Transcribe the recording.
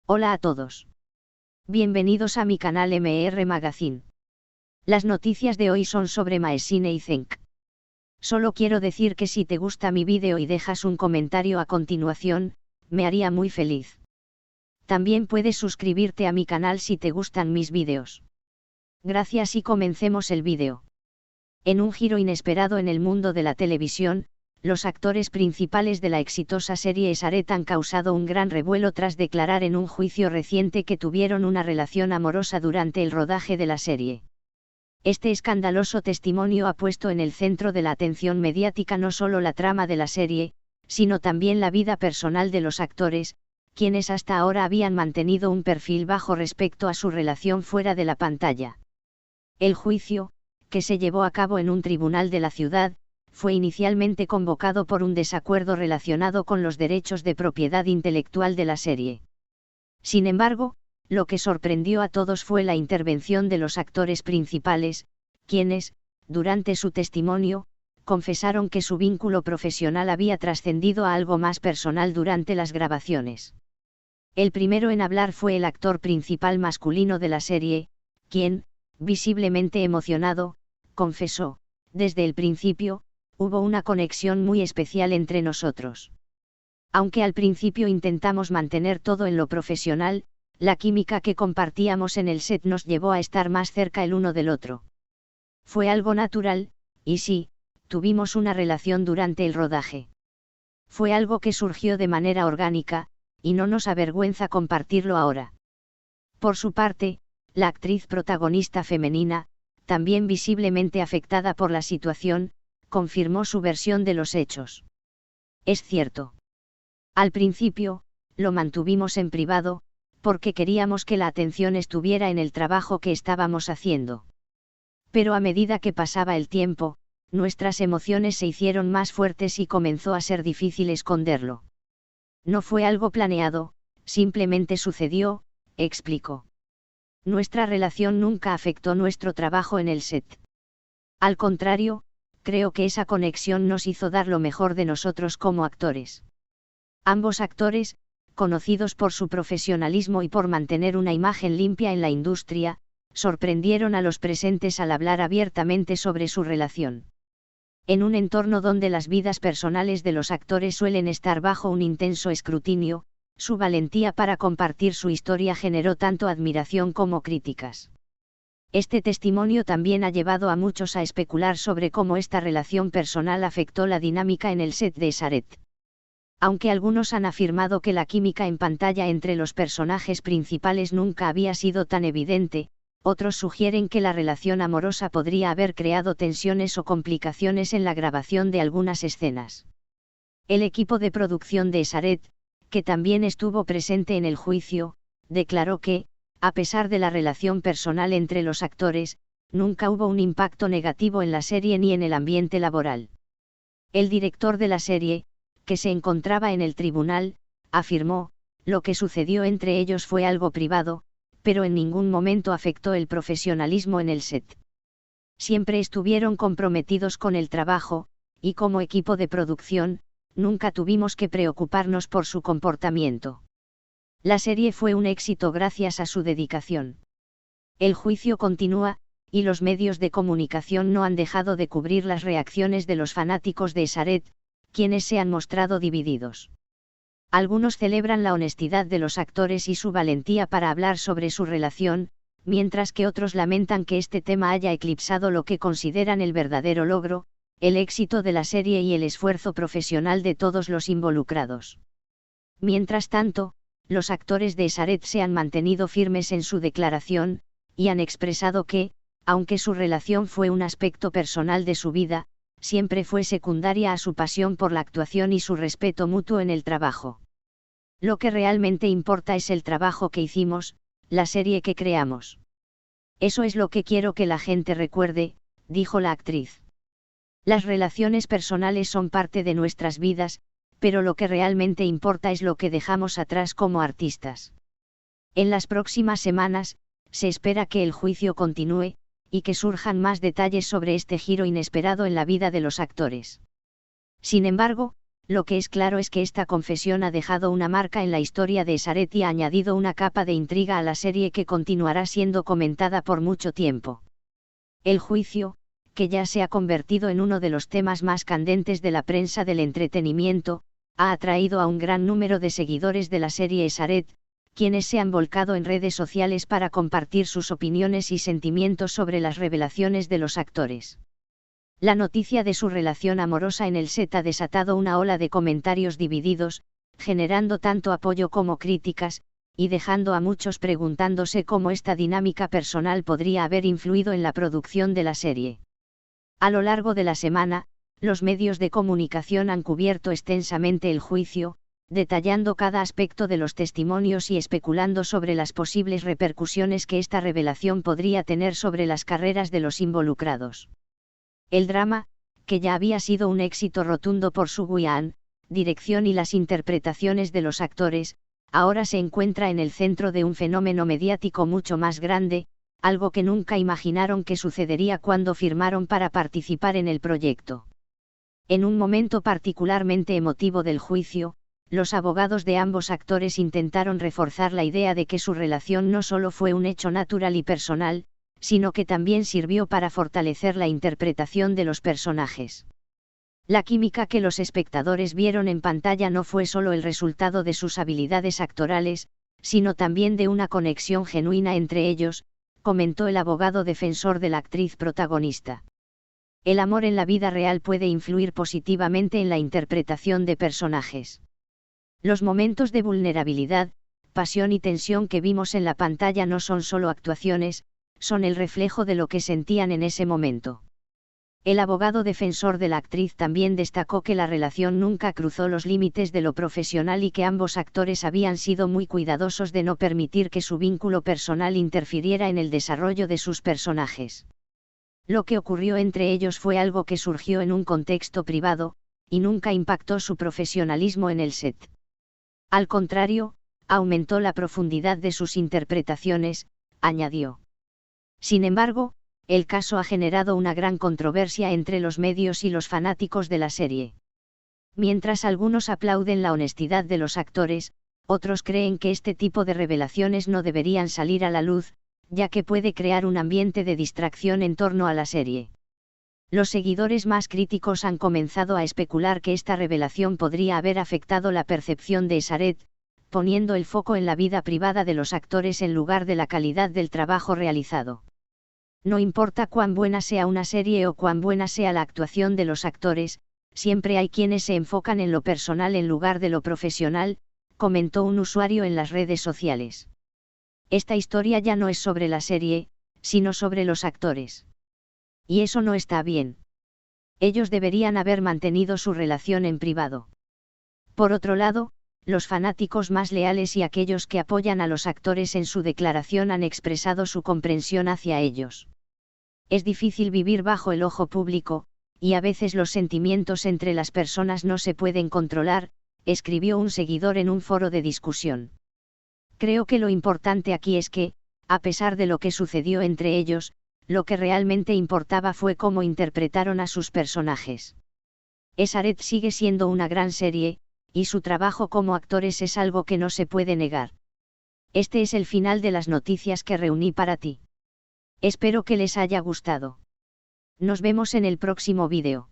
Hola a todos. Bienvenidos a mi canal MR Magazine. Las noticias de hoy son sobre Maesine Izenc. Solo quiero decir que si te gusta mi vídeo y dejas un comentario a continuación, me haría muy feliz. También puedes suscribirte a mi canal si te gustan mis vídeos. Gracias y comencemos el vídeo. En un giro inesperado en el mundo de la televisión, los actores principales de la exitosa serie Esaret han causado un gran revuelo tras declarar en un juicio reciente que tuvieron una relación amorosa durante el rodaje de la serie. Este escandaloso testimonio ha puesto en el centro de la atención mediática no solo la trama de la serie, sino también la vida personal de los actores, quienes hasta ahora habían mantenido un perfil bajo respecto a su relación fuera de la pantalla. El juicio, que se llevó a cabo en un tribunal de la ciudad, fue inicialmente convocado por un desacuerdo relacionado con los derechos de propiedad intelectual de la serie. Sin embargo, lo que sorprendió a todos fue la intervención de los actores principales, quienes, durante su testimonio, confesaron que su vínculo profesional había trascendido a algo más personal durante las grabaciones. El primero en hablar fue el actor principal masculino de la serie, quien, visiblemente emocionado, confesó: "Desde el principio, hubo una conexión muy especial entre nosotros. Aunque al principio intentamos mantener todo en lo profesional, la química que compartíamos en el set nos llevó a estar más cerca el uno del otro. Fue algo natural, y sí, tuvimos una relación durante el rodaje. Fue algo que surgió de manera orgánica, y no nos avergüenza compartirlo ahora". Por su parte, la actriz protagonista femenina, también visiblemente afectada por la situación, confirmó su versión de los hechos. "Es cierto. Al principio, lo mantuvimos en privado, porque queríamos que la atención estuviera en el trabajo que estábamos haciendo. Pero a medida que pasaba el tiempo, nuestras emociones se hicieron más fuertes y comenzó a ser difícil esconderlo. No fue algo planeado, simplemente sucedió", explicó. "Nuestra relación nunca afectó nuestro trabajo en el set. Al contrario, creo que esa conexión nos hizo dar lo mejor de nosotros como actores". Ambos actores, conocidos por su profesionalismo y por mantener una imagen limpia en la industria, sorprendieron a los presentes al hablar abiertamente sobre su relación. En un entorno donde las vidas personales de los actores suelen estar bajo un intenso escrutinio, su valentía para compartir su historia generó tanto admiración como críticas. Este testimonio también ha llevado a muchos a especular sobre cómo esta relación personal afectó la dinámica en el set de Esaret. Aunque algunos han afirmado que la química en pantalla entre los personajes principales nunca había sido tan evidente, otros sugieren que la relación amorosa podría haber creado tensiones o complicaciones en la grabación de algunas escenas. El equipo de producción de Esaret, que también estuvo presente en el juicio, declaró que, a pesar de la relación personal entre los actores, nunca hubo un impacto negativo en la serie ni en el ambiente laboral. El director de la serie, que se encontraba en el tribunal, afirmó: "Lo que sucedió entre ellos fue algo privado, pero en ningún momento afectó el profesionalismo en el set. Siempre estuvieron comprometidos con el trabajo, y como equipo de producción, nunca tuvimos que preocuparnos por su comportamiento. La serie fue un éxito gracias a su dedicación". El juicio continúa, y los medios de comunicación no han dejado de cubrir las reacciones de los fanáticos de Esaret, quienes se han mostrado divididos. Algunos celebran la honestidad de los actores y su valentía para hablar sobre su relación, mientras que otros lamentan que este tema haya eclipsado lo que consideran el verdadero logro, el éxito de la serie y el esfuerzo profesional de todos los involucrados. Mientras tanto, los actores de Esaret se han mantenido firmes en su declaración, y han expresado que, aunque su relación fue un aspecto personal de su vida, siempre fue secundaria a su pasión por la actuación y su respeto mutuo en el trabajo. "Lo que realmente importa es el trabajo que hicimos, la serie que creamos. Eso es lo que quiero que la gente recuerde", dijo la actriz. "Las relaciones personales son parte de nuestras vidas, pero lo que realmente importa es lo que dejamos atrás como artistas". En las próximas semanas, se espera que el juicio continúe, y que surjan más detalles sobre este giro inesperado en la vida de los actores. Sin embargo, Lo que es claro es que esta confesión ha dejado una marca en la historia de Esaret y ha añadido una capa de intriga a la serie que continuará siendo comentada por mucho tiempo. El juicio, que ya se ha convertido en uno de los temas más candentes de la prensa del entretenimiento, ha atraído a un gran número de seguidores de la serie Esaret, quienes se han volcado en redes sociales para compartir sus opiniones y sentimientos sobre las revelaciones de los actores. La noticia de su relación amorosa en el set ha desatado una ola de comentarios divididos, generando tanto apoyo como críticas, y dejando a muchos preguntándose cómo esta dinámica personal podría haber influido en la producción de la serie. A lo largo de la semana, los medios de comunicación han cubierto extensamente el juicio, detallando cada aspecto de los testimonios y especulando sobre las posibles repercusiones que esta revelación podría tener sobre las carreras de los involucrados. El drama, que ya había sido un éxito rotundo por su guión, dirección y las interpretaciones de los actores, ahora se encuentra en el centro de un fenómeno mediático mucho más grande, algo que nunca imaginaron que sucedería cuando firmaron para participar en el proyecto. En un momento particularmente emotivo del juicio, los abogados de ambos actores intentaron reforzar la idea de que su relación no solo fue un hecho natural y personal, sino que también sirvió para fortalecer la interpretación de los personajes. La química que los espectadores vieron en pantalla no fue solo el resultado de sus habilidades actorales, sino también de una conexión genuina entre ellos, comentó el abogado defensor de la actriz protagonista. El amor en la vida real puede influir positivamente en la interpretación de personajes. Los momentos de vulnerabilidad, pasión y tensión que vimos en la pantalla no son solo actuaciones, son el reflejo de lo que sentían en ese momento. El abogado defensor de la actriz también destacó que la relación nunca cruzó los límites de lo profesional y que ambos actores habían sido muy cuidadosos de no permitir que su vínculo personal interfiriera en el desarrollo de sus personajes. Lo que ocurrió entre ellos fue algo que surgió en un contexto privado, y nunca impactó su profesionalismo en el set. Al contrario, aumentó la profundidad de sus interpretaciones, añadió. Sin embargo, el caso ha generado una gran controversia entre los medios y los fanáticos de la serie. Mientras algunos aplauden la honestidad de los actores, otros creen que este tipo de revelaciones no deberían salir a la luz, ya que puede crear un ambiente de distracción en torno a la serie. Los seguidores más críticos han comenzado a especular que esta revelación podría haber afectado la percepción de Esaret, poniendo el foco en la vida privada de los actores en lugar de la calidad del trabajo realizado. No importa cuán buena sea una serie o cuán buena sea la actuación de los actores, siempre hay quienes se enfocan en lo personal en lugar de lo profesional, comentó un usuario en las redes sociales. Esta historia ya no es sobre la serie, sino sobre los actores. Y eso no está bien. Ellos deberían haber mantenido su relación en privado. Por otro lado, los fanáticos más leales y aquellos que apoyan a los actores en su declaración han expresado su comprensión hacia ellos. Es difícil vivir bajo el ojo público, y a veces los sentimientos entre las personas no se pueden controlar, escribió un seguidor en un foro de discusión. Creo que lo importante aquí es que, a pesar de lo que sucedió entre ellos, lo que realmente importaba fue cómo interpretaron a sus personajes. Esaret sigue siendo una gran serie, y su trabajo como actores es algo que no se puede negar. Este es el final de las noticias que reuní para ti. Espero que les haya gustado. Nos vemos en el próximo vídeo.